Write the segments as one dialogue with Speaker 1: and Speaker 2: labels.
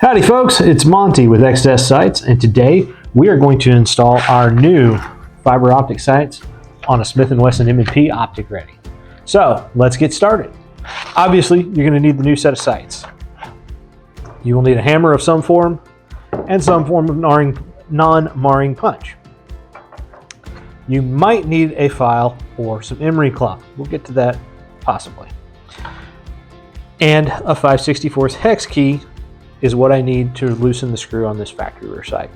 Speaker 1: Howdy folks, it's Monty with XS Sights, and today we are going to install our new fiber optic sights on a Smith & Wesson M&P Optic Ready. So let's get started. Obviously, you're going to need the new set of sights. You will need a hammer of some form and some form of non-marring punch. You might need a file or some emery cloth. We'll get to that possibly. And a 5/64 hex key is what I need to loosen the screw on this factory rear sight.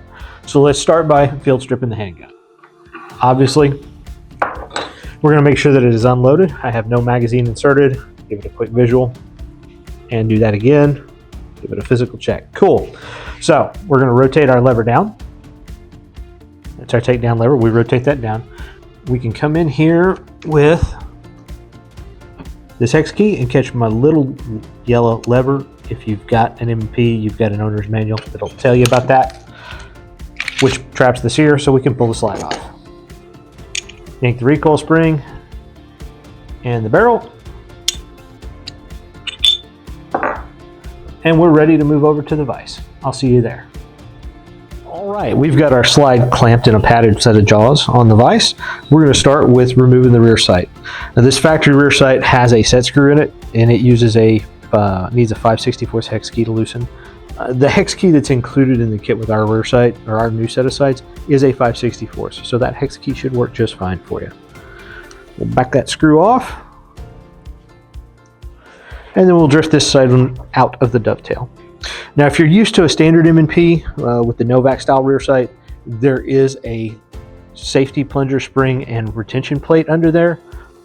Speaker 1: So let's start by field stripping the handgun. Obviously, we're going to make sure that it is unloaded. I have no magazine inserted. Give it a quick visual and do that again. Give it a physical check. Cool. So we're going to rotate our lever down. That's our takedown lever. We rotate that down. We can come in here with this hex key and catch my little yellow lever. If you've got an M&P, you've got an owner's manual that'll tell you about that, which traps the sear so we can pull the slide off. Yank the recoil spring and the barrel, and we're ready to move over to the vise. I'll see you there. All right, we've got our slide clamped in a padded set of jaws on the vise. We're going to start with removing the rear sight. Now this factory rear sight has a set screw in it, and it uses needs a 5/64 hex key to loosen. The hex key that's included in the kit with our rear sight, or our new set of sights, is a 5/64, so that hex key should work just fine for you. We'll back that screw off, and then we'll drift this side one out of the dovetail. Now if you're used to a standard M&P with the Novak style rear sight, there is a safety plunger spring and retention plate under there.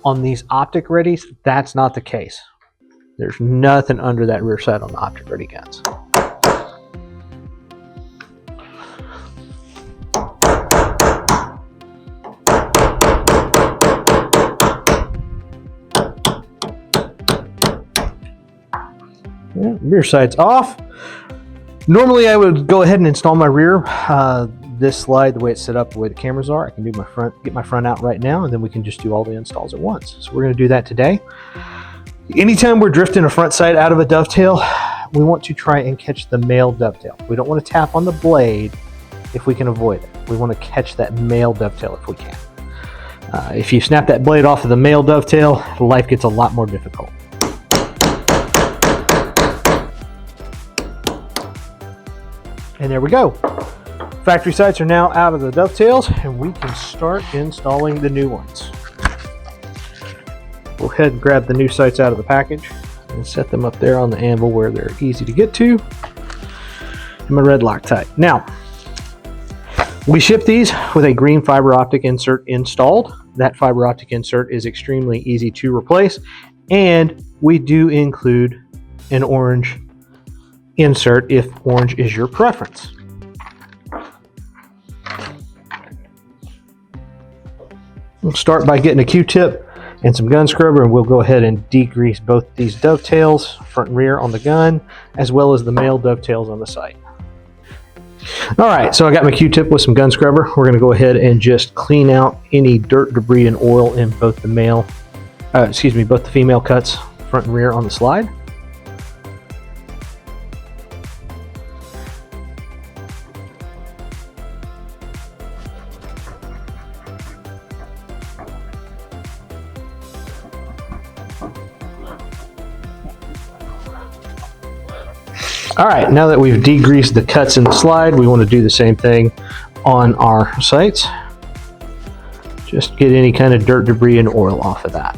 Speaker 1: On these Optic Readies, that's not the case. There's nothing under that rear sight on the Optic Ready guns. Yeah, rear sight's off. Normally I would go ahead and install my rear. This slide, the way it's set up, the way the cameras are, I can do my front, get my front out right now, and then we can just do all the installs at once. So we're going to do that today. Anytime we're drifting a front sight out of a dovetail, we want to try and catch the male dovetail. We don't want to tap on the blade if we can avoid it. We want to catch that male dovetail if we can. If you snap that blade off of the male dovetail, life gets a lot more difficult. And there we go. Factory sights are now out of the dovetails, and we can start installing the new ones. Go ahead and grab the new sights out of the package and set them up there on the anvil where they're easy to get to. And my red Loctite. Now, we ship these with a green fiber optic insert installed. That fiber optic insert is extremely easy to replace, and we do include an orange insert if orange is your preference. We'll start by getting a Q-tip and some gun scrubber, and we'll go ahead and degrease both these dovetails, front and rear on the gun, as well as the male dovetails on the sight. All right, so I got my Q-tip with some gun scrubber. We're going to go ahead and just clean out any dirt, debris, and oil in both the both the female cuts, front and rear on the slide. All right, now that we've degreased the cuts in the slide, we want to do the same thing on our sights. Just get any kind of dirt, debris, and oil off of that.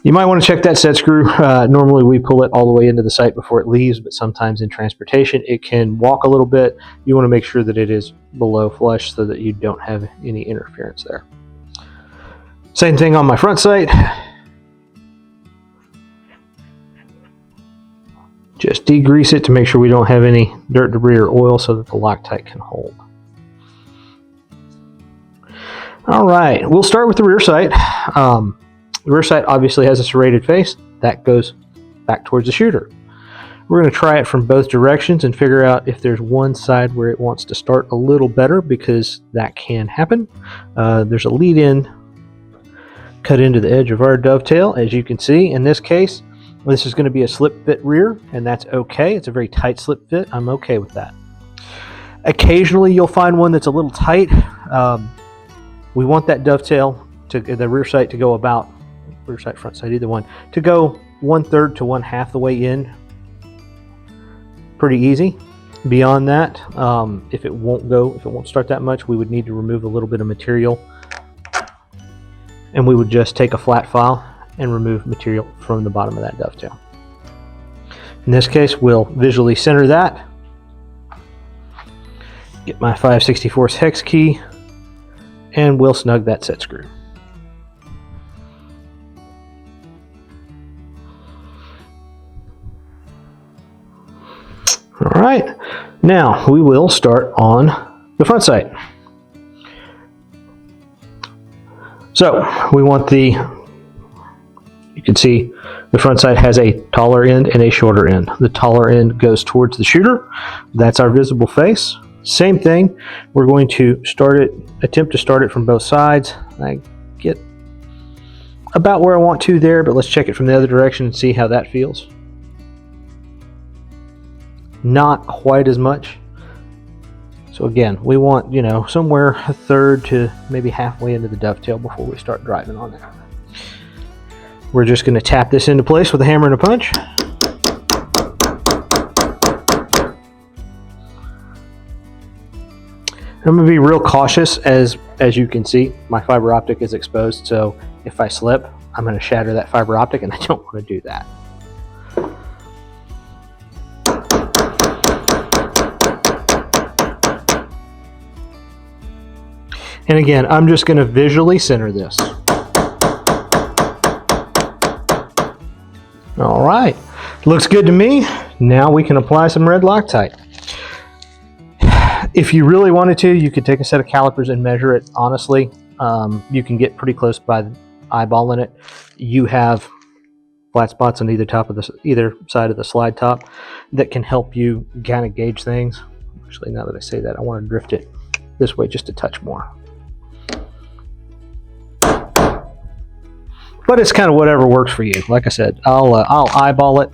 Speaker 1: You might want to check that set screw. Normally we pull it all the way into the sight before it leaves, but sometimes in transportation it can walk a little bit. You want to make sure that it is below flush so that you don't have any interference there. Same thing on my front sight. Just degrease it to make sure we don't have any dirt, debris, or oil so that the Loctite can hold. All right, we'll start with the rear sight. The rear sight obviously has a serrated face. That goes back towards the shooter. We're going to try it from both directions and figure out if there's one side where it wants to start a little better, because that can happen. There's a lead-in cut into the edge of our dovetail, as you can see. In this case, This is going to be a slip fit rear, and that's okay. It's a very tight slip fit. I'm okay with that. Occasionally you'll find one that's a little tight. We want that dovetail to the rear sight to go about, rear sight, front sight, either one, to go 1/3 to 1/2 the way in. Pretty easy. Beyond that, if it won't start that much, we would need to remove a little bit of material, and we would just take a flat file and remove material from the bottom of that dovetail. In this case, we'll visually center that, get my 5/64 hex key, and we'll snug that set screw. All right, now we will start on the front sight. So we want you can see the front sight has a taller end and a shorter end. The taller end goes towards the shooter. That's our visible face. Same thing, we're going to attempt to start it from both sides. I get about where I want to there, but let's check it from the other direction and see how that feels. Not quite as much. So again, we want, somewhere 1/3 to maybe halfway into the dovetail before we start driving on that. We're just going to tap this into place with a hammer and a punch. I'm going to be real cautious. As you can see, my fiber optic is exposed, so if I slip, I'm going to shatter that fiber optic, and I don't want to do that. And again, I'm just going to visually center this. All right, looks good to me. Now we can apply some red Loctite. If you really wanted to, you could take a set of calipers and measure it. Honestly, you can get pretty close by eyeballing it. You have flat spots on either side of the slide top that can help you kind of gauge things. Actually, now that I say that, I want to drift it this way just a touch more. But it's kind of whatever works for you. Like I said, I'll eyeball it.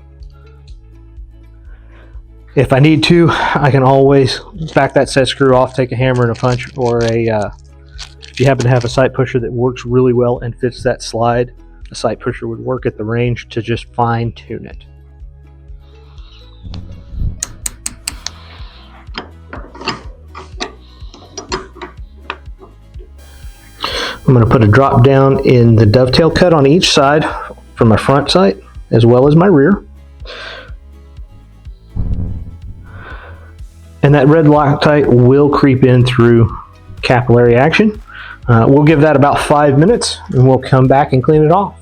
Speaker 1: If I need to, I can always back that set screw off, take a hammer and a punch, or if you happen to have a sight pusher that works really well and fits that slide, a sight pusher would work at the range to just fine tune it. I'm going to put a drop down in the dovetail cut on each side for my front sight as well as my rear. And that red Loctite will creep in through capillary action. We'll give that about 5 minutes and we'll come back and clean it off.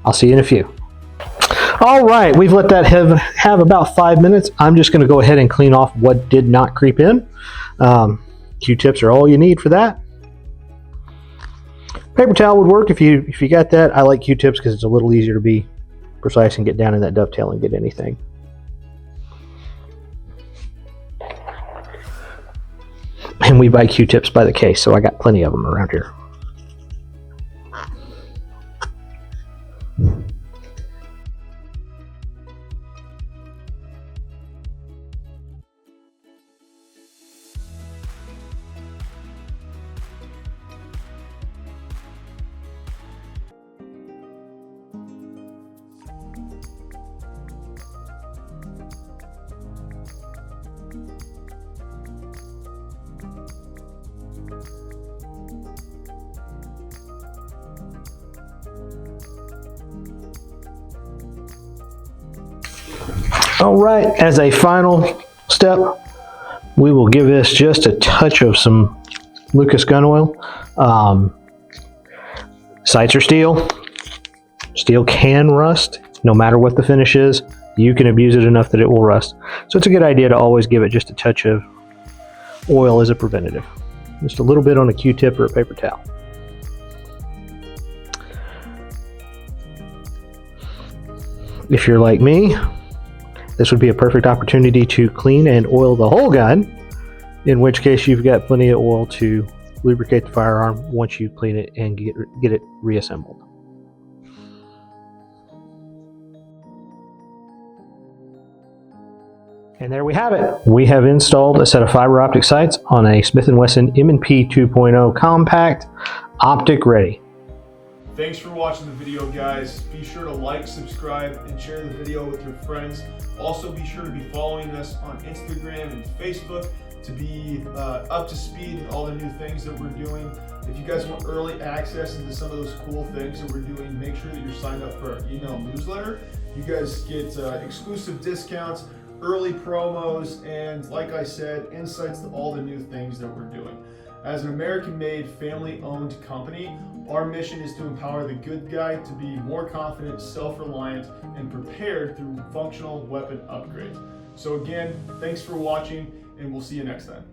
Speaker 1: I'll see you in a few. All right, we've let that have about 5 minutes. I'm just going to go ahead and clean off what did not creep in. Q-tips are all you need for that. Paper towel would work if you got that. I like Q-tips because it's a little easier to be precise and get down in that dovetail and get anything. And we buy Q-tips by the case, so I got plenty of them around here. All right, as a final step, we will give this just a touch of some Lucas gun oil. Sights are steel. Steel can rust, no matter what the finish is. You can abuse it enough that it will rust. So it's a good idea to always give it just a touch of oil as a preventative. Just a little bit on a Q-tip or a paper towel. If you're like me, this would be a perfect opportunity to clean and oil the whole gun, in which case you've got plenty of oil to lubricate the firearm once you clean it and get it reassembled. And there we have it. We have installed a set of fiber optic sights on a Smith & Wesson M&P 2.0 compact, optic ready.
Speaker 2: Thanks for watching the video, guys. Be sure to like, subscribe, and share the video with your friends. Also, be sure to be following us on Instagram and Facebook to be up to speed with all the new things that we're doing. If you guys want early access into some of those cool things that we're doing, make sure that you're signed up for our email newsletter. You guys get exclusive discounts, early promos, and like I said, insights to all the new things that we're doing. As an American-made, family-owned company, our mission is to empower the good guy to be more confident, self-reliant, and prepared through functional weapon upgrades. So again, thanks for watching, and we'll see you next time.